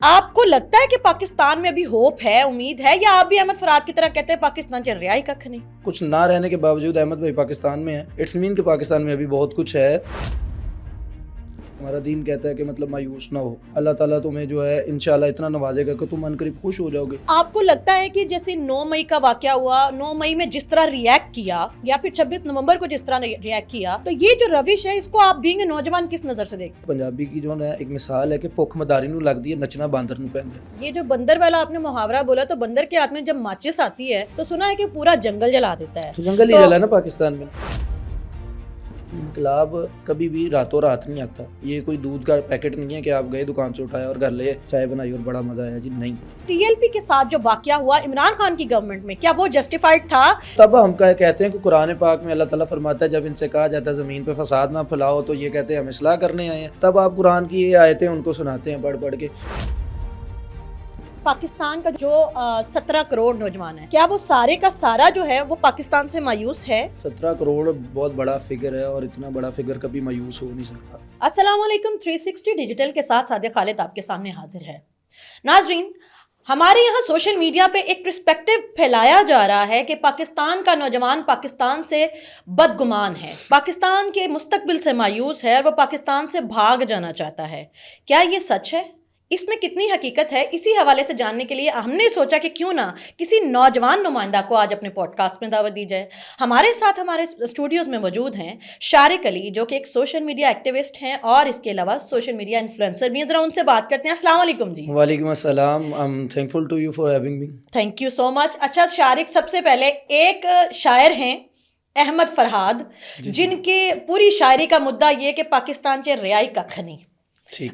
آپ کو لگتا ہے کہ پاکستان میں ابھی ہوپ ہے, امید ہے, یا آپ بھی احمد فرحاد کی طرح کہتے ہیں پاکستان چل رہا ہی ککھ نہیں؟ کچھ نہ رہنے کے باوجود احمد بھائی پاکستان میں ہیں. اٹس مین کہ پاکستان میں ابھی بہت کچھ ہے. ہمارا دین کہتا ہے کہ مطلب مایوس نہ ہو. اللہ تعالیٰ تمہیں جو ہے انشاءاللہ اتنا نوازے گا کہ تم عنقریب خوش ہو جاؤ گے. آپ کو لگتا ہے کہ جیسے 9 مئی کا واقعہ ہوا, 9 مئی میں جس طرح ریئیکٹ کیا, یا پھر 26 نومبر کو جس طرح ریئیکٹ کیا, تو یہ جو روش ہے اس کو آپ بینگ نوجوان کس نظر سے دیکھتے ہیں؟ پنجابی کی جو ہے ایک مثال ہے کہ بھوک مداری نو لگتی ہے, نچنا باندر نو پہنتا ہے. یہ جو بندر والا آپ نے محاورہ بولا, تو بندر کے ہاتھ میں جب ماچس آتی ہے تو سنا ہے کہ پورا جنگل جلا دیتا ہے. تو جنگل ہی جلا نا پاکستان میں. انقلاب کبھی بھی راتوں رات نہیں آتا. یہ کوئی دودھ کا پیکٹ نہیں ہے کہ آپ گئے دکان سے اٹھایا اور گھر لے چائے بنائی اور بڑا مزہ آیا. جی نہیں. ٹی ایل پی کے ساتھ جو واقعہ ہوا عمران خان کی گورنمنٹ میں, کیا وہ جسٹیفائڈ تھا؟ تب ہم کہتے ہیں کہ قرآن پاک میں اللہ تعالیٰ فرماتا ہے جب ان سے کہا جاتا ہے زمین پہ فساد نہ پھیلاؤ, تو یہ کہتے ہیں ہم اصلاح کرنے آئے ہیں. تب آپ قرآن کی یہ آیتیں ان کو سناتے ہیں پڑھ کے. پاکستان کا جو 17 کروڑ نوجوان ہے, کیا وہ سارے کا سارا جو ہے وہ پاکستان سے مایوس ہے؟ 17 کروڑ بہت بڑا فگر ہے, اور اتنا بڑا فگر کبھی مایوس ہو نہیں سکتا. السلام علیکم. 360 ڈیجیٹل کے ساتھ صادق خالد آپ کے سامنے حاضر ہے. ناظرین, ہمارے یہاں سوشل میڈیا پہ ایک پرسپیکٹو پھیلایا جا رہا ہے کہ پاکستان کا نوجوان پاکستان سے بدگمان ہے, پاکستان کے مستقبل سے مایوس ہے, اور وہ پاکستان سے بھاگ جانا چاہتا ہے. کیا یہ سچ ہے؟ اس میں کتنی حقیقت ہے؟ اسی حوالے سے جاننے کے لیے ہم نے سوچا کہ کیوں نہ کسی نوجوان نمائندہ کو آج اپنے پوڈ کاسٹ میں دعوت دی جائے. ہمارے ساتھ ہمارے اسٹوڈیوز میں موجود ہیں شارق علی, جو کہ ایک سوشل میڈیا ایکٹیوسٹ ہیں اور اس کے علاوہ سوشل میڈیا انفلوئنسر بھی ہیں. ذرا ان سے بات کرتے ہیں. السلام علیکم جی. وعلیکم السلام. I'm thankful to you for having me. Thank you so much. اچھا شارق, سب سے پہلے ایک شاعر ہیں احمد فرحاد, جن کی پوری شاعری کا مدعا یہ کہ پاکستان سے ریائی ککھ نہیں,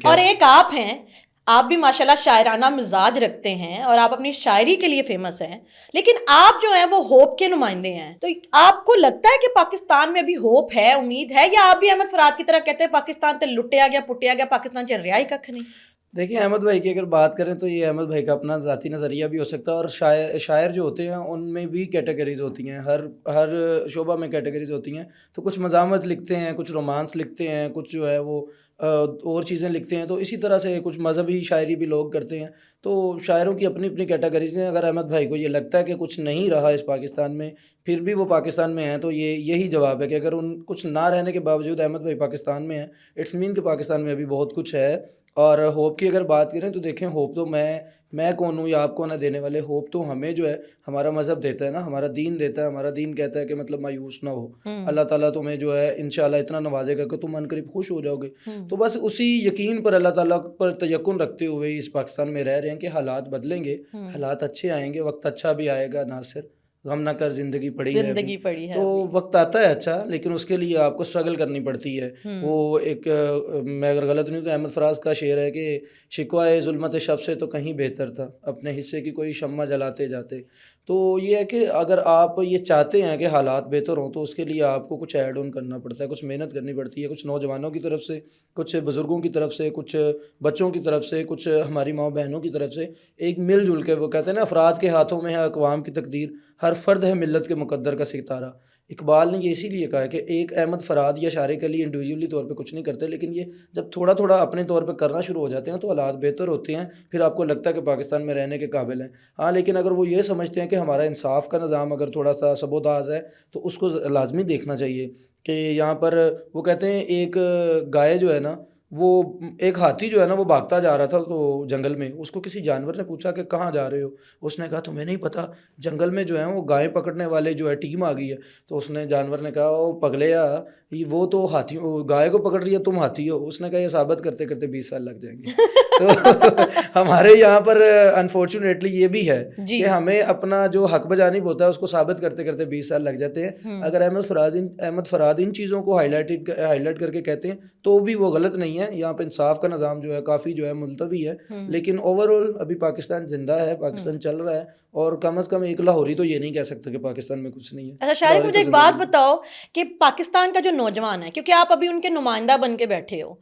اور ایک آپ ہیں, آپ بھی ماشاءاللہ شاعرانہ مزاج رکھتے ہیں اور آپ اپنی شاعری کے لیے فیمس ہیں, لیکن آپ جو ہیں وہ ہوپ کے نمائندے ہیں. تو آپ کو لگتا ہے کہ پاکستان میں ابھی ہوپ ہے, امید ہے, یا آپ بھی احمد فرحاد کی طرح کہتے ہیں پاکستان تے لٹیا گیا پٹیا گیا, پاکستان سے ریائی ککھ نہیں؟ دیکھیں احمد بھائی کی اگر بات کریں تو یہ احمد بھائی کا اپنا ذاتی نظریہ بھی ہو سکتا ہے, اور شاعر جو ہوتے ہیں ان میں بھی کیٹیگریز ہوتی ہیں, ہر شعبہ میں کیٹیگریز ہوتی ہیں. تو کچھ مزاحمت لکھتے ہیں, کچھ رومانس لکھتے ہیں, کچھ جو ہے وہ اور چیزیں لکھتے ہیں. تو اسی طرح سے کچھ مذہبی شاعری بھی لوگ کرتے ہیں. تو شاعروں کی اپنی اپنی کیٹیگریز ہیں. اگر احمد بھائی کو یہ لگتا ہے کہ کچھ نہیں رہا اس پاکستان میں پھر بھی وہ پاکستان میں ہیں, تو یہی جواب ہے کہ اگر ان کچھ نہ رہنے کے باوجود احمد بھائی پاکستان میں ہیں, اٹس مین کہ پاکستان میں ابھی بہت کچھ ہے. اور ہوپ کی اگر بات کریں تو دیکھیں, ہوپ تو میں کون ہوں یا آپ کو نہ دینے والے. ہوپ تو ہمیں جو ہے ہمارا مذہب دیتا ہے نا, ہمارا دین دیتا ہے. ہمارا دین کہتا ہے کہ مطلب مایوس نہ ہو. اللہ تعالیٰ تمہیں جو ہے انشاءاللہ اتنا نوازے گا کہ تم عنقریب خوش ہو جاؤ گے. تو بس اسی یقین پر اللہ تعالیٰ پر تیقن رکھتے ہوئے اس پاکستان میں رہ رہے ہیں کہ حالات بدلیں گے, حالات اچھے آئیں گے, وقت اچھا بھی آئے گا. ناصر غم نہ کر زندگی پڑی ہے. تو وقت آتا ہے اچھا, لیکن اس کے لیے آپ کو اسٹرگل کرنی پڑتی ہے. وہ ایک, میں اگر غلط نہیں تو احمد فراز کا شعر ہے کہ شکوائے ظلمت شب سے تو کہیں بہتر تھا, اپنے حصے کی کوئی شمع جلاتے جاتے. تو یہ ہے کہ اگر آپ یہ چاہتے ہیں کہ حالات بہتر ہوں تو اس کے لیے آپ کو کچھ ایڈ آن کرنا پڑتا ہے, کچھ محنت کرنی پڑتی ہے. کچھ نوجوانوں کی طرف سے, کچھ بزرگوں کی طرف سے, کچھ بچوں کی طرف سے, کچھ ہماری ماں بہنوں کی طرف سے, ایک مل جل کے. وہ کہتے ہیں نا افراد کے ہاتھوں میں ہے اقوام کی تقدیر, ہر فرد ہے ملت کے مقدر کا ستارہ. اقبال نے یہ اسی لیے کہا ہے کہ ایک احمد فرحاد یا شارق علی انڈیویجولی طور پہ کچھ نہیں کرتے, لیکن یہ جب تھوڑا تھوڑا اپنے طور پہ کرنا شروع ہو جاتے ہیں تو حالات بہتر ہوتے ہیں. پھر آپ کو لگتا ہے کہ پاکستان میں رہنے کے قابل ہیں. ہاں, لیکن اگر وہ یہ سمجھتے ہیں کہ ہمارا انصاف کا نظام اگر تھوڑا سا سبوداز ہے تو اس کو لازمی دیکھنا چاہیے کہ یہاں پر وہ کہتے ہیں ایک گائے جو ہے نا, وہ ایک ہاتھی جو ہے نا وہ بھاگتا جا رہا تھا تو جنگل میں. اس کو کسی جانور نے پوچھا کہ کہاں جا رہے ہو؟ اس نے کہا تمہیں نہیں پتہ جنگل میں جو ہے وہ گائے پکڑنے والے جو ہے ٹیم آ گئی ہے. تو اس نے جانور نے کہا او پگلیا, وہ تو ہاتھی گائے کو پکڑ رہی ہے, تم ہاتھی ہو. اس نے کہا یہ ثابت کرتے کرتے 20 سال لگ جائیں گے. تو ہمارے یہاں پر انفارچونیٹلی یہ بھی ہے کہ ہمیں اپنا جو حق بجانب ہوتا ہے اس کو ثابت کرتے کرتے 20 سال لگ جاتے ہیں. اگر احمد فرحاد ان چیزوں کو ہائیلائٹ کر کے کہتے ہیں تو بھی وہ غلط نہیں ہے. یہاں پہ انصاف کا نظام جو ہے کافی جو ہے ملتوی ہے, لیکن اوور آل ابھی پاکستان زندہ ہے, پاکستان چل رہا ہے. اور کم از کم ایک لاہوری تو یہ نہیں کہہ سکتا کہ پاکستان میں کچھ نہیں ہے. اچھا شارق, مجھے ایک بات بتاؤ کہ پاکستان کا جو نوجوان ہے, کیونکہ آپ ابھی ان کے نمائندہ بن کے بیٹھے ہو,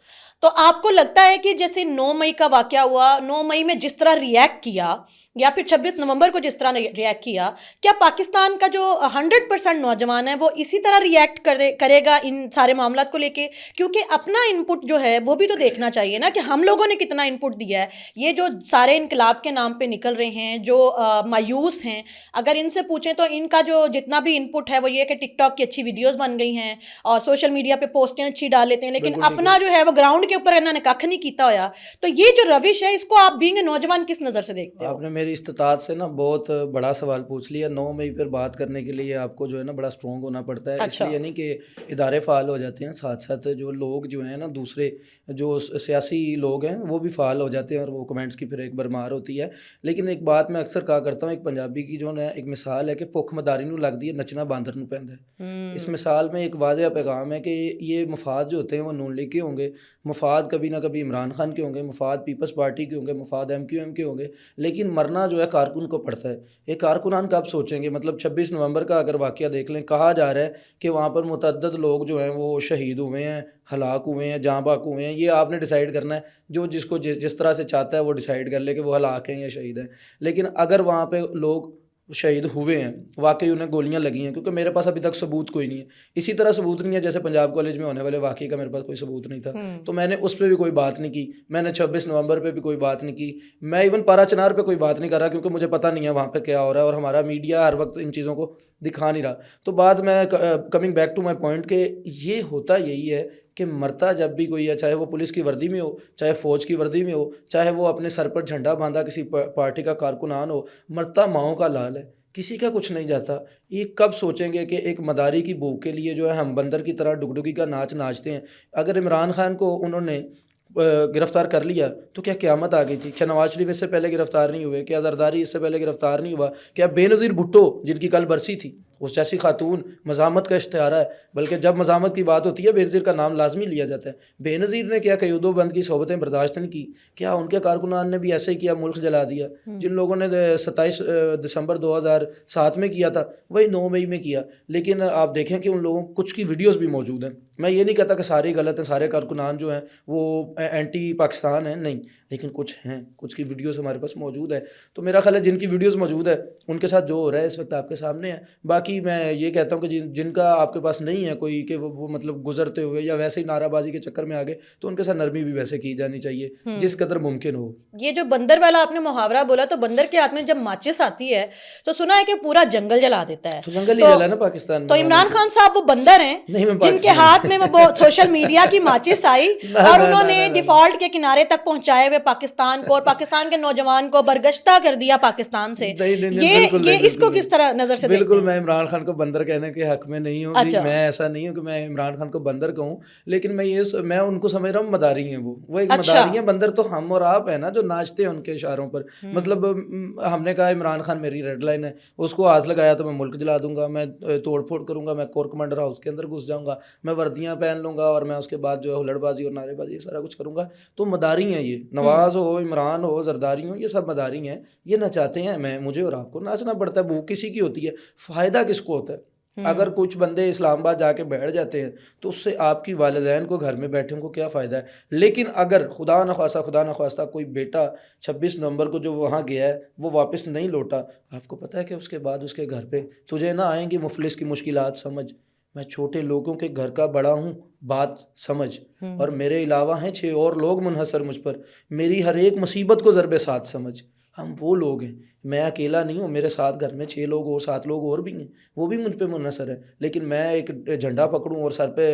تو آپ کو لگتا ہے کہ جیسے 9 مئی کا واقعہ ہوا، 9 مئی میں جس طرح ریئیکٹ کیا یا پھر 26 نومبر کو جس طرح ریئیکٹ کیا، کیا پاکستان کا جو 100% نوجوان ہے وہ اسی طرح ریئیکٹ کرے گا ان سارے معاملات کو لے کے؟ کیونکہ اپنا انپٹ جو ہے وہ بھی تو دیکھنا چاہیے نا کہ ہم لوگوں نے کتنا انپٹ دیا ہے. یہ جو سارے انقلاب کے نام پہ نکل رہے ہیں جو مایوس ہیں، اگر ان سے پوچھیں تو ان کا جو جتنا بھی انپٹ ہے وہ یہ کہ ٹک ٹاک کی اچھی ویڈیوز بن گئی ہیں اور سوشل میڈیا پہ پوسٹیں اچھی ڈال لیتے ہیں، لیکن اپنا جو ہے وہ گراؤنڈ کے اوپر انہوں نے کھ نہیں کیتا ہوا. تو یہ جو روش ہے اس کو آپ بینگ اے نوجوان کس نظر سے دیکھتے ہو؟ آپ نے میری استطاعت سے نا بہت بڑا سوال پوچھ لیا. 9 مئی پر بات کرنے کے لیے آپ کو جو ہے نا بڑا اسٹرانگ ہونا پڑتا ہے. اس لیے نہیں کہ ادارے فعال ہو جاتے ہیں، ساتھ ساتھ جو لوگ جو ہیں نا دوسرے جو سیاسی لوگ ہیں وہ بھی فعال ہو جاتے ہیں اور وہ کمنٹس کی پھر ایک برمار ہوتی ہے. لیکن ایک بات میں اکثر کہا کرتا ہوں، ایک پنجابی کی جو ہے ایک مثال ہے کہ بھُکھ مداری نوں لگدی ہے، نچنا باندر نوں پیندا ہے. اس مثال میں ایک واضح پیغام ہے کہ یہ مفاد جو ہوتے ہیں وہ نون لیگ کے ہوں گے، مفاد کبھی نہ کبھی عمران خان کے ہوں گے، مفاد پیپلز پارٹی کے ہوں گے، مفاد MQM کے ہوں گے، لیکن مرنا جو ہے کارکن کو پڑتا ہے. یہ کارکنان کب سوچیں گے؟ مطلب 26 نومبر کا اگر واقعہ دیکھ لیں، کہا جا رہا ہے کہ وہاں پر متعدد لوگ جو ہیں وہ شہید ہوئے ہیں، ہلاک ہوئے ہیں، جاں بحق ہوئے ہیں. یہ آپ نے ڈیسائیڈ کرنا ہے، جو جس کو جس طرح سے چاہتا ہے وہ ڈیسائیڈ کر لے کہ وہ ہلاک ہیں یا شہید ہیں. لیکن اگر وہاں پہ لوگ شہید ہوئے ہیں، واقعی انہیں گولیاں لگی ہیں، کیونکہ میرے پاس ابھی تک ثبوت کوئی نہیں ہے، اسی طرح ثبوت نہیں ہے جیسے پنجاب کالج میں ہونے والے واقعے کا میرے پاس کوئی ثبوت نہیں تھا، تو میں نے اس پہ بھی کوئی بات نہیں کی. میں نے 26 نومبر پہ بھی کوئی بات نہیں کی. میں ایون پارا چنار پہ کوئی بات نہیں کر رہا کیونکہ مجھے پتہ نہیں ہے وہاں پہ کیا ہو رہا ہے اور ہمارا میڈیا ہر وقت ان چیزوں کو دکھا نہیں رہا. تو بعد میں coming back to my point کہ یہ ہوتا یہی ہے کہ مرتا جب بھی کوئی ہے، چاہے وہ پولیس کی وردی میں ہو، چاہے فوج کی وردی میں ہو، چاہے وہ اپنے سر پر جھنڈا باندھا کسی پارٹی کا کارکنان ہو، مرتا ماؤں کا لال ہے، کسی کا کچھ نہیں جاتا. یہ کب سوچیں گے کہ ایک مداری کی بھوک کے لیے جو ہے ہم بندر کی طرح ڈگڈگی کا ناچ ناچتے ہیں؟ اگر عمران خان کو انہوں نے گرفتار کر لیا تو کیا قیامت آ گئی تھی؟ کیا نواز شریف اس سے پہلے گرفتار نہیں ہوئے؟ کیا زرداری اس سے پہلے گرفتار نہیں ہوا؟ کیا بے نظیر بھٹو جن کی کل برسی تھی، اس جیسی خاتون مزاحمت کا اشتہارہ ہے، بلکہ جب مزاحمت کی بات ہوتی ہے بے نظیر کا نام لازمی لیا جاتا ہے. بے نظیر نے کیا قیود و بند کی صحبتیں برداشت نہیں کی؟ کیا ان کے کارکنان نے بھی ایسے ہی کیا، ملک جلا دیا؟ جن لوگوں نے 27 دسمبر 2007 میں کیا تھا وہی 9 مئی میں کیا. لیکن آپ دیکھیں کہ ان لوگوں کچھ کی ویڈیوز بھی موجود ہیں. میں یہ نہیں کہتا کہ سارے غلط ہیں، سارے کارکنان جو ہیں وہ اینٹی پاکستان ہیں، نہیں، لیکن کچھ ہیں، کچھ کی ویڈیوز ہمارے پاس موجود ہے. تو میرا خیال ہے جن کی ویڈیوز موجود ہے ان کے ساتھ جو ہو رہا ہے اس وقت آپ کے سامنے ہے. باقی میں یہ کہتا ہوں کہ جن کا آپ کے پاس نہیں ہے کوئی کہ وہ مطلب گزرتے ہوئے یا ویسے ہی نعرہ بازی کے چکر میں آگے، تو ان کے ساتھ نرمی بھی ویسے کی جانی چاہیے جس قدر ممکن ہو. یہ جو بندر والا آپ نے محاورہ بولا، تو بندر کے ہاتھ میں جب ماچس آتی ہے تو سنا ہے کہ پورا جنگل جلا دیتا ہے. تو جنگل ہی جلا نا پاکستان میں. تو عمران خان صاحب وہ بندر ہیں جن کے ہاتھ میں وہ سوشل میڈیا کی ماچس آئی اور انہوں نے ڈیفالٹ کے کنارے تک پہنچائے ہوئے پاکستان کو اور پاکستان کے نوجوان کو برگشتہ کر دیا پاکستان سے. یہ اس کو کس طرح نظر سے؟ بالکل میں عمران خان کو بندر کہنے کے حق میں نہیں ہوں. میں ایسا نہیں ہوں کہ میں عمران خان کو بندر کہوں، لیکن میں ان کو سمجھ رہا ہوں مداری ہیں. وہ ایک مداری ہیں. بندر تو ہم اور آپ ہیں نا جو ناچتے ہیں ان کے اشاروں پر. مطلب ہم نے کہا عمران خان میری ریڈ لائن ہے، اس کو آز لگایا تو میں ملک جلا دوں گا، میں توڑ پھوڑ کروں گا، میں کور کمانڈر ہاؤس کے اندر گھس جاؤں گا، میں وردیاں پہن لوں گا اور میں اس کے بعد جو ہے ہلڑ بازی اور نعرے بازی یہ سارا کچھ کروں گا. تو مداری ہیں یہ. نواز ہو، عمران ہو، زرداری ہو، یہ سب مداری ہیں. یہ نچاتے ہیں، مجھے اور آپ کو ناچنا پڑتا ہے. بھوک کسی کی ہوتی ہے، فائدہ کس کو ہوتا ہے؟ اگر کچھ بندے اسلام آباد جا کے بیٹھ جاتے ہیں تو اس سے آپ کی والدین کو گھر میں بیٹھے کو کیا فائدہ ہے؟ لیکن اگر خدا نخواستہ کوئی بیٹا 26 نومبر کو جو وہاں گیا ہے وہ واپس نہیں لوٹا، آپ کو پتہ ہے کہ اس کے بعد اس کے گھر پہ تجھے نہ آئیں گی مفلس کی مشکلات سمجھ. میں چھوٹے لوگوں کے گھر کا بڑا ہوں، بات سمجھ، اور میرے علاوہ ہیں 6 اور لوگ منحصر مجھ پر. میری ہر ایک مصیبت کو ضرب ساتھ سمجھ. ہم وہ لوگ ہیں، میں اکیلا نہیں ہوں، میرے ساتھ گھر میں 6 لوگ اور 7 لوگ اور بھی ہیں، وہ بھی مجھ پہ منحصر ہے. لیکن میں ایک جھنڈا پکڑوں اور سر پہ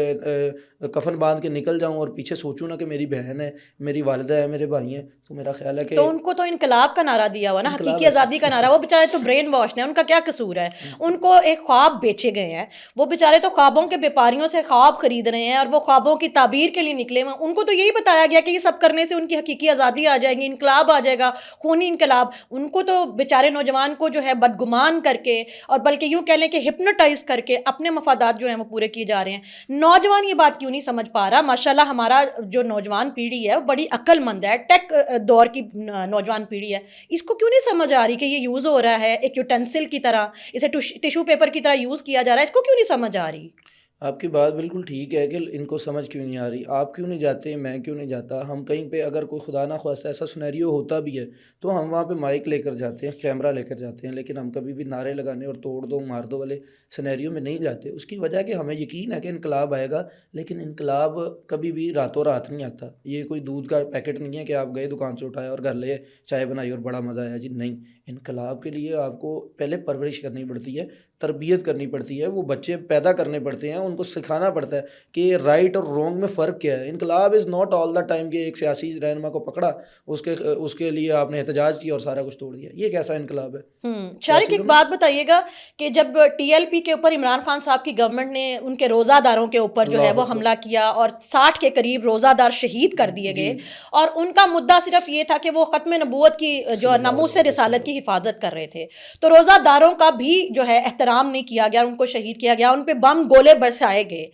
کفن باندھ کے نکل جاؤں اور پیچھے سوچوں نا کہ میری بہن ہے، میری والدہ ہے، میرے بھائی ہیں، تو میرا خیال ہے کہ تو ان کو تو انقلاب کا نعرہ دیا ہوا نا، حقیقی آزادی کا نعرہ. وہ بیچارے تو برین واش ہیں، ان کا کیا قصور ہے؟ ان کو ایک خواب بیچے گئے ہیں، وہ بیچارے تو خوابوں کے بیپاریوں سے خواب خرید رہے ہیں اور وہ خوابوں کی تعبیر کے لیے نکلے ہوئے. ان کو تو یہی بتایا گیا کہ یہ سب کرنے سے ان کی حقیقی آزادی آ جائے گی، انقلاب آ جائے گا، خونی انقلاب. ان کو تو بیچارے نوجوان کو جو ہے بدگمان کر کے اور بلکہ یوں کہہ لیں کہ ہپنوٹائز کر کے اپنے مفادات جو ہیں وہ پورے کیے جا رہے ہیں. نوجوان یہ بات کیوں نہیں سمجھ پا رہا؟ ماشاءاللہ ہمارا جو نوجوان پیڑھی ہے وہ بڑی عقل مند ہے، ٹیک دور کی نوجوان پیڑھی ہے. اس کو کیوں نہیں سمجھ آ رہی کہ یہ یوز ہو رہا ہے ایک یوٹینسل کی طرح، اسے ٹیشو پیپر کی طرح یوز کیا جا رہا ہے؟ اس کو کیوں نہیں سمجھ آ رہی؟ آپ کی بات بالکل ٹھیک ہے کہ ان کو سمجھ کیوں نہیں آ رہی. آپ کیوں نہیں جاتے, میں کیوں نہیں جاتا. ہم کہیں پہ اگر کوئی خدا نہ خواستہ ایسا سنیریو ہوتا بھی ہے تو ہم وہاں پہ مائک لے کر جاتے ہیں, کیمرہ لے کر جاتے ہیں, لیکن ہم کبھی بھی نعرے لگانے اور توڑ دو مار دو والے سنیریو میں نہیں جاتے. اس کی وجہ ہے کہ ہمیں یقین ہے کہ انقلاب آئے گا, لیکن انقلاب کبھی بھی راتوں رات نہیں آتا. یہ کوئی دودھ کا پیکٹ نہیں ہے کہ آپ گئے دکان سے اٹھایا اور گھر لے چائے بنائی اور بڑا مزہ آیا. جی نہیں, انقلاب کے لیے آپ کو پہلے پرورش کرنی پڑتی ہے, تربیت کرنی پڑتی ہے, وہ بچے پیدا کرنے پڑتے ہیں, ان کو سکھانا پڑتا ہے کہ رائٹ اور رونگ میں فرق کیا ہے. انقلاب is not all the time کہ ایک سیاسی رہنما کو پکڑا, اس کے لیے آپ نے احتجاج کیا اور سارا کچھ توڑ دیا. یہ کیسا انقلاب ہے؟ شارق ایک بات بتائیے گا کہ جب ٹی ایل پی کے اوپر عمران خان صاحب کی گورنمنٹ نے ان کے روزہ داروں کے اوپر جو ہے وہ حملہ کیا اور 60 کے قریب روزہ دار شہید کر دیے گئے, اور ان کا مدعا صرف یہ تھا کہ وہ ختم نبوت کی جو ناموس رسالت کی حفاظت کر رہے تھے, تو روزہ داروں کا بھی جو ہے احترام نہیں کیا گیا, ان کو شہید کیا گیا, ان پہ بم گولے برسائے گئے.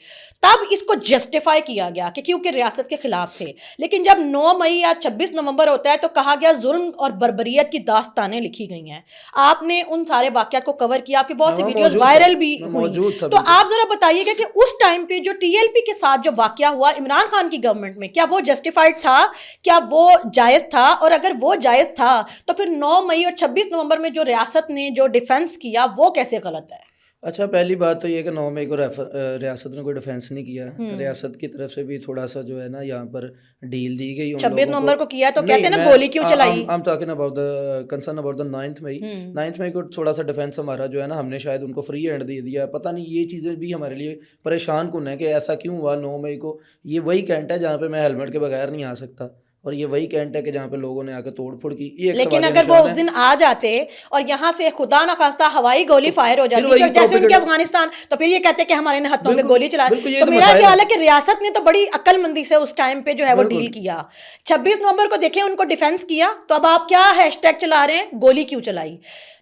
تب اس کو جسٹیفائی کیا گیا کہ کیونکہ ریاست کے خلاف تھے. لیکن جب 9 مئی یا 26 نومبر ہوتا ہے تو کہا گیا ظلم اور بربریت کی داستانیں لکھی گئی ہیں. آپ نے ان سارے واقعات کو کور کیا, آپ کی بہت سی ویڈیوز وائرل بھی ہوئی. تو آپ ذرا بتائیے گا کہ اس ٹائم پہ جو ٹی ایل پی کے ساتھ جو واقعہ ہوا عمران خان کی گورنمنٹ میں, کیا وہ جسٹیفائڈ تھا, کیا وہ جائز تھا؟ اور اگر وہ جائز تھا تو پھر 9 مئی اور 26 نومبر میں جو ریاست نے جو ڈیفنس کیا وہ کیسے غلط ہے؟ اچھا, پہلی بات تو یہ کہ 9 مئی کو ریاست نے کوئی ڈیفینس نہیں کیا. ریاست کی طرف سے بھی تھوڑا سا جو ہے نا یہاں پر ڈیل دی گئی. 26 نومبر کو کیا تو کہتے ہیں نا گولی کیوں چلائی. I'm talking about the concern about the 9th May. 9th مئی کو تھوڑا سا ڈیفینس ہمارا جو ہے نا, ہم نے شاید ان کو فری ہینڈ دے دیا. پتہ نہیں یہ چیزیں بھی ہمارے لیے پریشان کن ہے کہ ایسا کیوں ہوا. 9 مئی کو یہ وہی کینٹ ہے جہاں پہ میں ہیلمٹ کے بغیر نہیں آ سکتا, اور یہ وہی کینٹ ہے کہ جہاں پہ لوگوں نے آ کے توڑ پھوڑ کی. لیکن اگر وہ اس دن آ جاتے اور یہاں سے خدا نخواستہ ہوائی گولی فائر ہو جاتی جیسے ان کے افغانستان, تو پھر یہ کہتے کہ ہمارے ہاتھوں پہ گولی چلا. تو میرا خیال ہے کہ ریاست نے تو بڑی عقل مندی سے اس ٹائم پہ جو ہے وہ ڈیل کیا. 26 نومبر کو دیکھیں ان کو ڈیفینس کیا, تو اب آپ کیا ہیش ٹیگ چلا رہے ہیں, گولی کیوں چلائی؟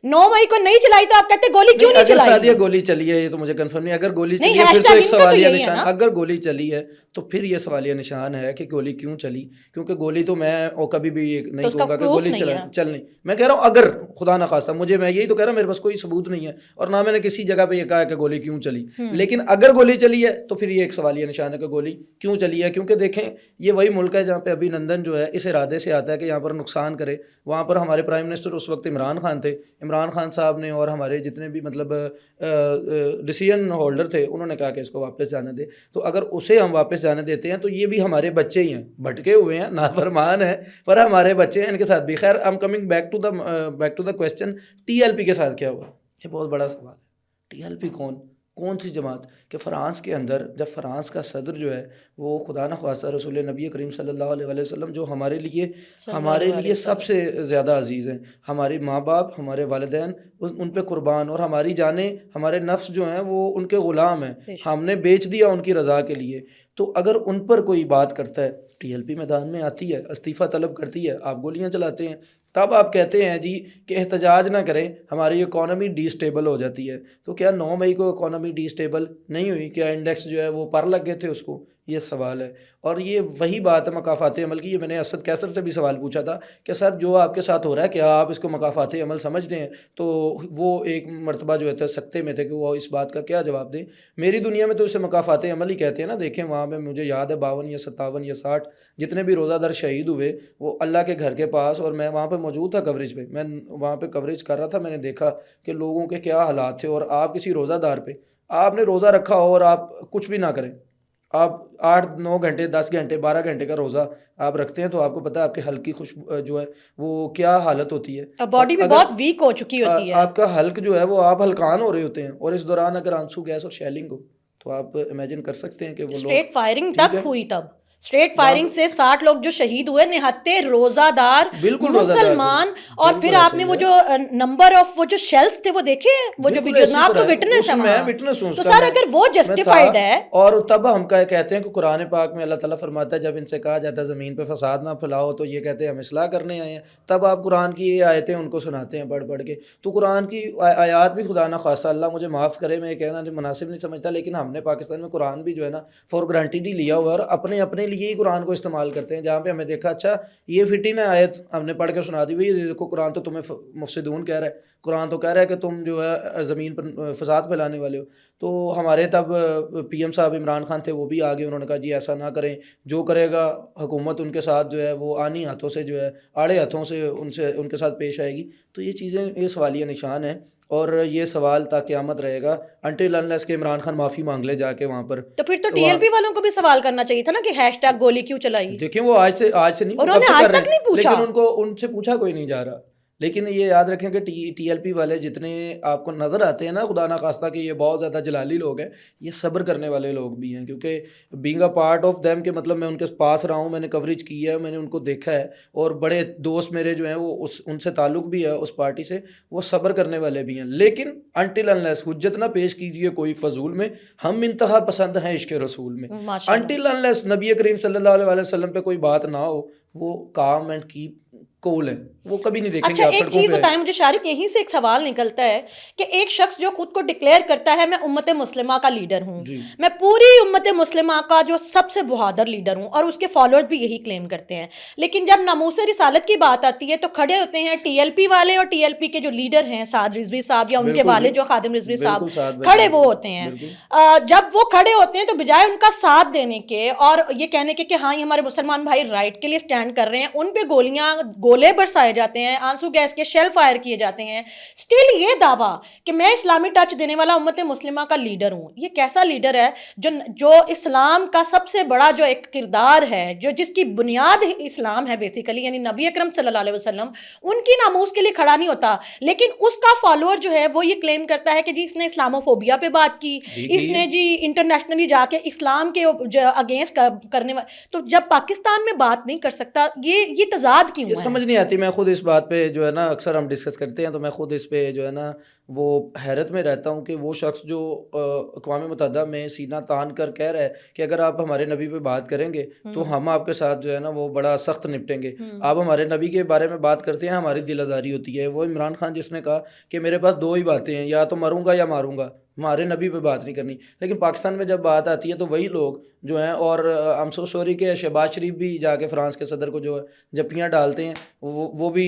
9 مئی کو نہیں چلائی تو آپ کہتے گولی کیوں نہیں چلائی؟ اگر گولی چلی ہے یہ تو مجھے کنفرم نہیں. اگر گولی چلی ہے پھر تو ایک سوالیہ نشان. اگر گولی چلی ہے تو پھر یہ سوالیہ نشان ہے کہ گولی کیوں چلی, کیونکہ گولی تو میں کبھی بھی نہیں کہوں گا کہ گولی چل نہیں. میں کہہ رہا ہوں اگر خدا نخواستہ, میں یہی تو کہہ رہا ہوں, میرے پاس کوئی ثبوت نہیں ہے اور نہ میں نے کسی جگہ پہ یہ کہا کہ گولی کیوں چلی. لیکن اگر گولی چلی ہے تو پھر یہ ایک سوالیہ نشان ہے کہ گولی کیوں چلی ہے. کیونکہ دیکھیں یہ وہی ملک ہے جہاں پہ ابھی نندن جو ہے اس ارادے سے آتا ہے کہ یہاں پر نقصان کرے. وہاں پر ہمارے پرائم منسٹر اس وقت عمران خان تھے. عمران خان صاحب نے اور ہمارے جتنے بھی مطلب ڈیسیژن ہولڈر تھے انہوں نے کہا کہ اس کو واپس جانے دے. تو اگر اسے ہم واپس جانے دیتے ہیں تو یہ بھی ہمارے بچے ہی ہیں, بھٹکے ہوئے ہیں, نافرمان ہیں, پر ہمارے بچے ہیں, ان کے ساتھ بھی. خیر I am coming back to the question, T L P کے ساتھ کیا ہوا؟ یہ بہت بڑا سوال ہے. ٹی ایل پی کون سی جماعت کہ فرانس کے اندر جب فرانس کا صدر جو ہے وہ خدا نخواستہ رسول نبی کریم صلی اللہ علیہ وسلم جو ہمارے لیے سب سے زیادہ عزیز ہیں, ہمارے ماں باپ, ہمارے والدین ان پہ قربان, اور ہماری جانیں, ہمارے نفس جو ہیں وہ ان کے غلام ہیں, ہم نے بیچ دیا ان کی رضا کے لیے. تو اگر ان پر کوئی بات کرتا ہے, ٹی ایل پی میدان میں آتی ہے, استعفیٰ طلب کرتی ہے, آپ گولیاں چلاتے ہیں, تب آپ کہتے ہیں جی کہ احتجاج نہ کریں, ہماری اکانومی ڈی اسٹیبل ہو جاتی ہے. تو کیا 9 مئی کو اکانومی ڈی اسٹیبل نہیں ہوئی؟ کیا انڈیکس جو ہے وہ پر لگ گئے تھے اس کو؟ یہ سوال ہے. اور یہ وہی بات ہے مکافات عمل کی. یہ میں نے اسد کیسر سے بھی سوال پوچھا تھا کہ سر جو آپ کے ساتھ ہو رہا ہے کیا آپ اس کو مکافات عمل سمجھتے ہیں؟ تو وہ ایک مرتبہ جو ہے سکتے میں تھے کہ وہ اس بات کا کیا جواب دیں. میری دنیا میں تو اسے مکافات عمل ہی کہتے ہیں نا. دیکھیں وہاں پہ مجھے یاد ہے 52 یا 57 یا 60 جتنے بھی روزہ دار شہید ہوئے وہ اللہ کے گھر کے پاس, اور میں وہاں پہ موجود تھا کوریج پہ, میں وہاں پہ کوریج کر رہا تھا. میں نے دیکھا کہ لوگوں کے کیا حالات تھے. اور آپ کسی روزہ دار پہ, آپ نے روزہ رکھا ہو اور آپ کچھ بھی نہ کریں, آپ 8-9 گھنٹے 10 گھنٹے 12 گھنٹے کا روزہ آپ رکھتے ہیں, تو آپ کو پتہ ہے آپ کے حلق کی خوشبو جو ہے وہ کیا حالت ہوتی ہے, باڈی بھی بہت ویک ہو چکی ہوتی ہے, آپ کا حلق جو ہے وہ آپ ہلکان ہو رہے ہوتے ہیں, اور اس دوران اگر آنسو گیس اور شیلنگ ہو تو آپ امیجن کر سکتے ہیں کہ وہ اسٹریٹ فائرنگ تب ہوئی. تب اسٹریٹ فائرنگ سے 60 لوگ جو شہید ہوئے نہتے روزہ دار مسلمان. اور پھر آپ نے وہ جو نمبر آف وہ جو شیلز تھے وہ دیکھے, وہ جو ویڈیوز, آپ تو وٹنس ہیں, میں وٹنس ہوں. تو سر اگر وہ جسٹیفائڈ ہے, اور تب ہم کہتے ہیں کہ قرآن پاک میں اللہ تعالیٰ فرماتا ہے جب ان سے کہا جاتا ہے زمین پہ فساد نہ پھیلاؤ تو یہ کہتے ہیں ہم اصلاح کرنے آئے ہیں. تب آپ قرآن کی یہ آیتیں ان کو سناتے ہیں پڑھ کے. تو قرآن کی آیات بھی خدا نہ خواستہ, اللہ مجھے معاف کرے, میں یہ کہنا مناسب نہیں سمجھتا, لیکن ہم نے پاکستان میں قرآن بھی جو ہے نا فور گرانٹیڈ ہی لیا ہوا ہے, اور اپنے لیے ہی قرآن کو استعمال کرتے ہیں, جہاں پہ ہمیں دیکھا اچھا یہ فٹی نہ آیت ہم نے پڑھ کے سنا دی, بھائی دیکھو قرآن تو تمہیں مفسدون کہہ رہا ہے, قرآن تو کہہ رہا ہے کہ تم جو ہے زمین پر فساد پھیلانے والے ہو. تو ہمارے تب پی ایم صاحب عمران خان تھے, وہ بھی آگے, انہوں نے کہا جی ایسا نہ کریں, جو کرے گا حکومت ان کے ساتھ جو ہے وہ آنی ہاتھوں سے جو ہے آڑے ہاتھوں سے ان کے ساتھ پیش آئے گی. تو یہ چیزیں یہ سوالیہ نشان ہیں, اور یہ سوال تا قیامت رہے گا انٹل انلیس کہ عمران خان معافی مانگ لے جا کے وہاں پر. تو پھر تو ٹی ایل پی والوں کو بھی سوال کرنا چاہیے تھا نا کہ ہیش ٹیگ گولی کیوں چلائی. دیکھیں وہ آج سے نہیں, انہوں نے آج تک نہیں پوچھا, لیکن ان سے پوچھا کوئی نہیں جا رہا. لیکن یہ یاد رکھیں کہ ٹی ایل پی والے جتنے آپ کو نظر آتے ہیں نا, خدا نہ خواستہ کہ یہ بہت زیادہ جلالی لوگ ہیں, یہ صبر کرنے والے لوگ بھی ہیں, کیونکہ being a part of them, کہ مطلب میں ان کے پاس رہا ہوں, میں نے کوریج کی ہے, میں نے ان کو دیکھا ہے, اور بڑے دوست میرے جو ہیں وہ ان سے تعلق بھی ہے اس پارٹی سے, وہ صبر کرنے والے بھی ہیں. لیکن انٹل انلیس حجت نہ پیش کیجیے کوئی فضول میں, ہم انتہا پسند ہیں عشق رسول میں. انٹل انلیس نبی کریم صلی اللہ علیہ وسلم پہ کوئی بات نہ ہو, وہ کام اینڈ کیپ کول ہے, وہ کبھی نہیں دیکھیں گے. اچھا ایک چیز بتائیں مجھے شارق, یہیں سے ایک سوال نکلتا ہے کہ ایک شخص جو خود کو ڈکلیئر کرتا ہے میں امت مسلمہ کا لیڈر ہوں, میں پوری امت مسلمہ کا جو سب سے بہادر لیڈر ہوں, اور اس کے فالوورز بھی یہی کلیم کرتے ہیں, لیکن جب ناموس رسالت کی بات آتی ہے تو کھڑے ہوتے ہیں ٹی ایل پی والے, اور ٹی ایل پی کے جو لیڈر ہیں سعد رضوی صاحب یا ان کے والد جو خادم رضوی صاحب, کھڑے وہ ہوتے ہیں. جب وہ کھڑے ہوتے ہیں تو بجائے ان کا ساتھ دینے کے اور یہ کہنے کے کہ ہاں یہ ہمارے مسلمان بھائی رائٹ کے لیے سٹینڈ کر رہے ہیں, ان پہ گولے برسائے جاتے ہیں, آنسو گیس کے شیل فائر کیے جاتے ہیں. سٹل یہ دعویٰ کہ میں اسلامی ٹچ دینے والا امت مسلمہ کا لیڈر ہوں, یہ کیسا لیڈر ہے جو اسلام کا سب سے بڑا جو ایک کردار ہے, جس کی بنیاد اسلام ہے بیسیکلی, یعنی نبی اکرم صلی اللہ علیہ وسلم, ان کی ناموس کے لیے کھڑا نہیں ہوتا, لیکن اس کا فالوور جو ہے وہ یہ کلیم کرتا ہے کہ جی اس نے اسلاموفوبیا پہ بات کی, اس نے جی انٹرنیشنلی جا کے اسلام کے اگینسٹ کرنے والا. تو جب پاکستان میں بات نہیں کر سکتا, یہ تضاد کیوں ہے؟ سمجھ نہیں آتی. میں خود اس بات پہ جو ہے نا اکثر ہم ڈسکس کرتے ہیں, تو میں خود اس پہ جو ہے نا وہ حیرت میں رہتا ہوں کہ وہ شخص جو اقوام متحدہ میں سینہ تان کر کہہ رہا ہے کہ اگر آپ ہمارے نبی پہ بات کریں گے تو ہم آپ کے ساتھ جو ہے نا وہ بڑا سخت نپٹیں گے. آپ ہمارے نبی کے بارے میں بات کرتے ہیں, ہماری دل آزاری ہوتی ہے. وہ عمران خان جس نے کہا کہ میرے پاس دو ہی باتیں ہیں, یا تو مروں گا یا ماروں گا, ہمارے نبی پہ بات نہیں کرنی. لیکن پاکستان میں جب بات آتی ہے تو وہی لوگ جو ہیں, اور ہم سو سوری کہ شہباز شریف بھی جا کے فرانس کے صدر کو جو جپیاں ڈالتے ہیں, وہ بھی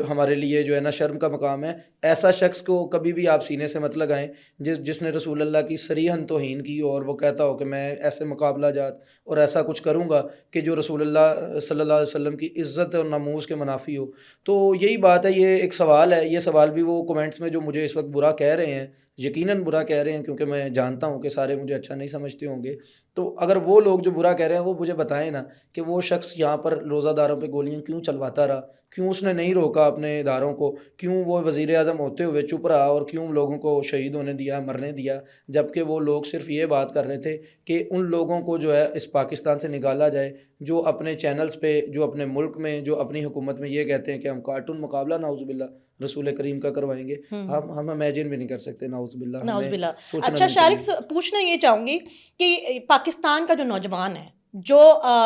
ہمارے لیے جو ہے نا شرم کا مقام ہے. ایسا شخص کو کبھی بھی آپ سینے سے مت لگائیں جس نے رسول اللہ کی صریحاً توہین کی, اور وہ کہتا ہو کہ میں ایسے مقابلہ جات اور ایسا کچھ کروں گا کہ جو رسول اللہ صلی اللہ علیہ وسلم کی عزت اور ناموس کے منافی ہو. تو یہی بات ہے, یہ ایک سوال ہے. یہ سوال بھی وہ کومنٹس میں جو مجھے اس وقت برا کہہ رہے ہیں, یقیناً برا کہہ رہے ہیں, کیونکہ میں جانتا ہوں کہ سارے مجھے اچھا نہیں سمجھتے ہوں گے. تو اگر وہ لوگ جو برا کہہ رہے ہیں وہ مجھے بتائیں نا کہ وہ شخص یہاں پر روزہ داروں پہ گولیاں کیوں چلواتا رہا, کیوں اس نے نہیں روکا اپنے اداروں کو, کیوں وہ وزیر اعظم ہوتے ہوئے چپ رہا, اور کیوں لوگوں کو شہید ہونے دیا, مرنے دیا, جبکہ وہ لوگ صرف یہ بات کر رہے تھے کہ ان لوگوں کو جو ہے اس پاکستان سے نکالا جائے جو اپنے چینلز پہ, جو اپنے ملک میں, جو اپنی حکومت میں یہ کہتے ہیں کہ ہم کارٹون مقابلہ نعوذ باللہ رسول کریم کا کروائیں گے. ہم امیجن بھی نہیں کر سکتے, نعوذ باللہ, نعوذ باللہ. اچھا شارق, پوچھنا یہ چاہوں گی کہ پاکستان کا جو نوجوان ہے, جو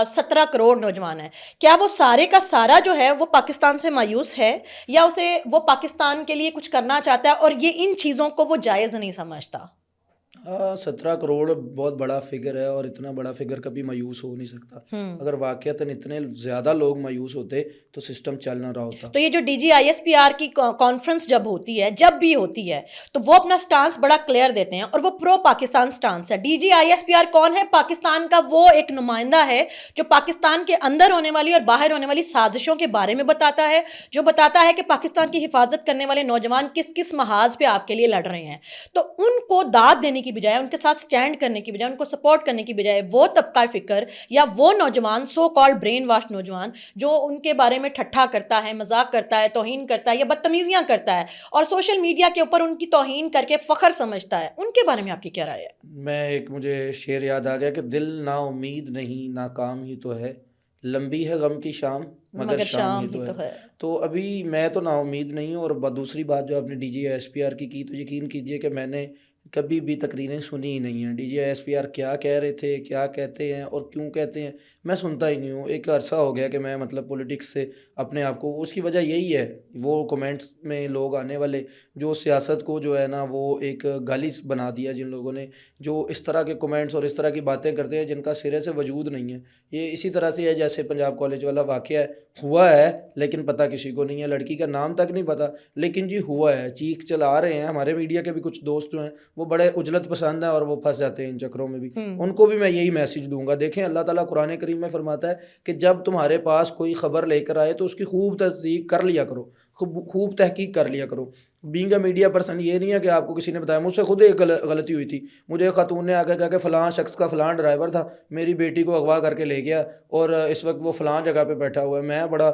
17 کروڑ نوجوان ہے, کیا وہ سارے کا سارا جو ہے وہ پاکستان سے مایوس ہے, یا اسے وہ پاکستان کے لیے کچھ کرنا چاہتا ہے اور یہ ان چیزوں کو وہ جائز نہیں سمجھتا؟ 17 کروڑ بہت بڑا فگر ہے, اور اتنا بڑا فگر کبھی مایوس ہو نہیں سکتا. اگر واقعتاً اتنے زیادہ لوگ مایوس ہوتے تو سسٹم چل نہ رہا ہوتا. تو یہ جو D G I S P R کی کانفرنس جب بھی ہوتی ہے تو وہ اپنا سٹانس بڑا کلیئر دیتے ہیں, اور وہ پرو پاکستان سٹانس ہے. D G I S P R کون ہے؟ پاکستان کا وہ ایک نمائندہ ہے جو پاکستان کے اندر ہونے والی اور باہر ہونے والی سازشوں کے بارے میں بتاتا ہے, جو بتاتا ہے کہ پاکستان کی حفاظت کرنے والے نوجوان کس کس محاذ پہ آپ کے لیے لڑ رہے ہیں. تو ان کو داد دینے کی بجائے, ان کے ساتھ سٹینڈ کرنے کی بجائے, ان کو سپورٹ کرنے کی بجائے, وہ طبقہ فکر یا وہ نوجوان, سو کالڈ برین واش نوجوان, جو ان کے بارے میں ٹھٹھا کرتا ہے, مذاق کرتا ہے, توہین کرتا ہے یا بدتمیزیاں کرتا ہے, اور سوشل میڈیا کے اوپر ان کی توہین کر کے فخر سمجھتا ہے, ان کے بارے میں آپ کی کیا رائے ہے؟ مجھے شعر یاد آ گیا کہ دل نا امید نہیں ناکام ہی تو ہے, لمبی ہے غم کی شام مگر شام ہی تو ہے. تو ابھی میں تو نا امید نہیں ہوں, اور دوسری بات جو آپ نے D G S P R کی تو یقین کیجئے کہ میں نے کبھی بھی تقریریں سنی ہی نہیں ہیں. D G S P R کیا کہہ رہے تھے, کیا کہتے ہیں اور کیوں کہتے ہیں, میں سنتا ہی نہیں ہوں. ایک عرصہ ہو گیا کہ میں مطلب پولیٹکس سے اپنے آپ کو, اس کی وجہ یہی ہے, وہ کومنٹس میں لوگ آنے والے جو سیاست کو جو ہے نا وہ ایک گالی بنا دیا جن لوگوں نے, جو اس طرح کے کومنٹس اور اس طرح کی باتیں کرتے ہیں جن کا سرے سے وجود نہیں ہے. یہ اسی طرح سے ہے جیسے پنجاب کالج والا واقعہ ہوا ہے لیکن پتہ کسی کو نہیں ہے, لڑکی کا نام تک نہیں پتہ لیکن جی ہوا ہے. چیخ چلا رہے ہیں ہمارے میڈیا کے بھی کچھ دوست جو ہیں وہ بڑے اجلت پسند ہیں اور وہ پھنس جاتے ہیں ان چکروں میں بھی. ان کو بھی میں یہی میسج دوں گا. دیکھیں اللہ تعالیٰ قرآن کریم میں فرماتا ہے کہ جب تمہارے پاس کوئی خبر لے کر آئے تو اس کی خوب تصدیق کر لیا کرو, خوب تحقیق کر لیا کرو. بینگ اے میڈیا پرسن یہ نہیں ہے کہ آپ کو کسی نے بتایا. مجھ سے خود ایک غلطی ہوئی تھی, مجھے ایک خاتون نے آ کے کہا کہ فلاں شخص کا فلاں ڈرائیور تھا میری بیٹی کو اغوا کر کے لے گیا اور اس وقت وہ فلاں جگہ پہ بیٹھا ہوا ہے. میں بڑا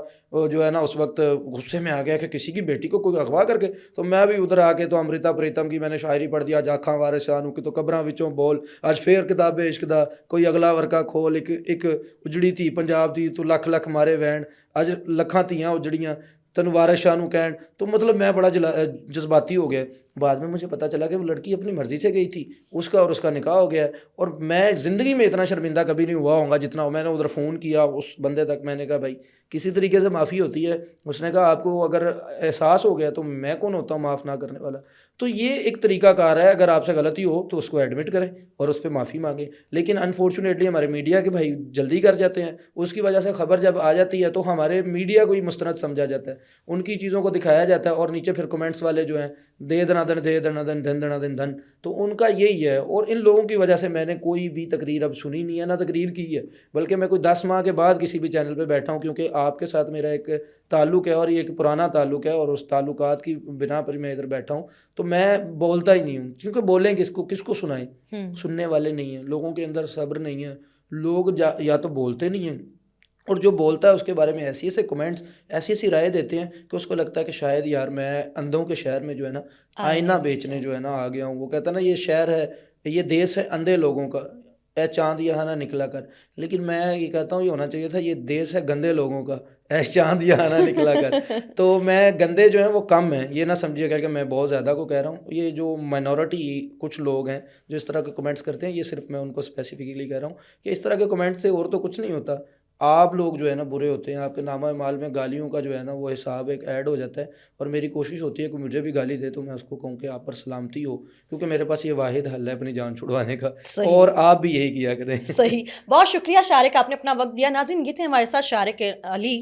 جو ہے نا اس وقت غصے میں آ گیا کہ کسی کی بیٹی کو کوئی اغوا کر کے, تو میں بھی ادھر آ کے تو امرتا پریتم کی میں نے شاعری پڑھ دیا, جاکھاں وارثانوں کی تو قبراں وچوں بول, اج پھر کتاب عشق دا کوئی اگلا ورکا کھول, ایک اجڑی تھی پنجاب دی تو لکھ لکھ مارے وین, اج لکھاں تھیاں اجڑیاں تینوں وارث شاہ نوں کہن. تو مطلب میں بڑا جذباتی ہو گیا. بعد میں مجھے پتہ چلا کہ وہ لڑکی اپنی مرضی سے گئی تھی, اس کا اور اس کا نکاح ہو گیا ہے. اور میں زندگی میں اتنا شرمندہ کبھی نہیں ہوا ہوں گا جتنا میں نے ادھر فون کیا اس بندے تک. میں نے کہا بھائی کسی طریقے سے معافی ہوتی ہے. اس نے کہا آپ کو اگر احساس ہو گیا تو میں کون ہوتا ہوں معاف نہ کرنے والا. تو یہ ایک طریقہ کار ہے, اگر آپ سے غلطی ہو تو اس کو ایڈمٹ کریں اور اس پہ معافی مانگیں. لیکن انفارچونیٹلی ہمارے میڈیا کے بھائی جلدی کر جاتے ہیں, اس کی وجہ سے خبر جب آ جاتی ہے تو ہمارے میڈیا کو ہی مستند سمجھا جاتا ہے, ان کی چیزوں کو دکھایا جاتا ہے اور نیچے پھر کمنٹس والے جو ہیں دے دنا دن دے دنا دن دھن دنا دن دھن, تو ان کا یہی ہے. اور ان لوگوں کی وجہ سے میں نے کوئی بھی تقریر اب سنی نہیں ہے, نہ تقریر کی ہے, بلکہ میں کوئی 10 ماہ کے بعد کسی بھی چینل پہ بیٹھا ہوں کیونکہ آپ کے ساتھ میرا ایک تعلق ہے اور یہ ایک پرانا تعلق ہے اور اس تعلقات کی بنا پر میں ادھر بیٹھا ہوں. تو میں بولتا ہی نہیں ہوں کیونکہ بولیں کس کو سنائیں, سننے والے نہیں ہیں, لوگوں کے اندر صبر نہیں ہے, لوگ یا تو بولتے نہیں ہیں اور جو بولتا ہے اس کے بارے میں ایسی ایسے کمنٹس ایسی ایسی رائے دیتے ہیں کہ اس کو لگتا ہے کہ شاید یار میں اندھوں کے شہر میں جو ہے نا آئینہ بیچنے جو ہے نا آ گیا ہوں. وہ کہتا ہے نا یہ شہر ہے, یہ دیس ہے اندھے لوگوں کا, اے چاند یہاں نہ نکلا کر. لیکن میں یہ کہتا ہوں یہ ہونا چاہیے تھا یہ دیس ہے گندے لوگوں کا, اے چاند یہاں نہ نکلا کر. تو میں گندے جو ہیں وہ کم ہیں, یہ نہ سمجھیے گا کہ میں بہت زیادہ کو کہہ رہا ہوں. یہ جو مائنورٹی کچھ لوگ ہیں جو اس طرح کے کمنٹس کرتے ہیں, یہ صرف میں ان کو اسپیسیفکلی کہہ رہا ہوں کہ اس طرح کے کمنٹ سے اور تو کچھ نہیں ہوتا. آپ لوگ جو ہے نا برے ہوتے ہیں, آپ کے نامہ مال میں گالیوں کا جو ہے نا وہ حساب ایک ایڈ ہو جاتا ہے. اور میری کوشش ہوتی ہے کہ مجھے بھی گالی دے تو میں اس کو کہوں کہ آپ پر سلامتی ہو, کیونکہ میرے پاس یہ واحد حل ہے اپنی جان چھڑوانے کا. اور آپ بھی یہی کیا کریں. صحیح, بہت شکریہ شارق, آپ نے اپنا وقت دیا. ناظرین یہ تھے ہمارے ساتھ شارق علی,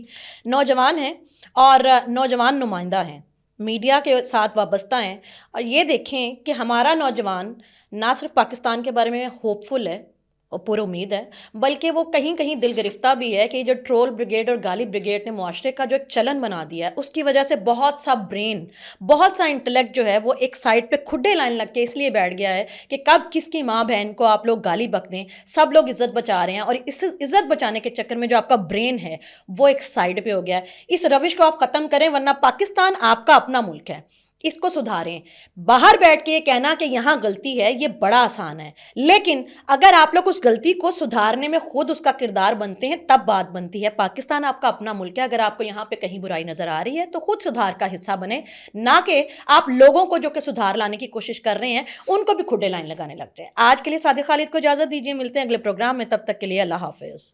نوجوان ہیں اور نوجوان نمائندہ ہیں, میڈیا کے ساتھ وابستہ ہیں. اور یہ دیکھیں کہ ہمارا نوجوان نہ صرف پاکستان کے بارے میں ہوپ فل ہے اور پر امید ہے, بلکہ وہ کہیں کہیں دل گرفتہ بھی ہے کہ جو ٹرول بریگیڈ اور گالی بریگیڈ نے معاشرے کا جو ایک چلن بنا دیا ہے, اس کی وجہ سے بہت سا برین, بہت سا انٹلیکٹ جو ہے وہ ایک سائڈ پہ کھڈے لائن لگ کے اس لیے بیٹھ گیا ہے کہ کب کس کی ماں بہن کو آپ لوگ گالی بک دیں. سب لوگ عزت بچا رہے ہیں اور اس عزت بچانے کے چکر میں جو آپ کا برین ہے وہ ایک سائڈ پہ ہو گیا ہے. اس روش کو آپ ختم کریں, ورنہ پاکستان آپ کا اپنا ملک ہے, اس کو سدھاریں. باہر بیٹھ کے یہ کہنا کہ یہاں غلطی ہے یہ بڑا آسان ہے, لیکن اگر آپ لوگ اس غلطی کو سدھارنے میں خود اس کا کردار بنتے ہیں تب بات بنتی ہے. پاکستان آپ کا اپنا ملک ہے, اگر آپ کو یہاں پہ کہیں برائی نظر آ رہی ہے تو خود سدھار کا حصہ بنے, نہ کہ آپ لوگوں کو جو کہ سدھار لانے کی کوشش کر رہے ہیں ان کو بھی کھڈے لائن لگانے لگتے ہیں. آج کے لیے صادق خالد کو اجازت دیجیے, ملتے ہیں اگلے پروگرام میں, تب تک کے لیے اللہ حافظ.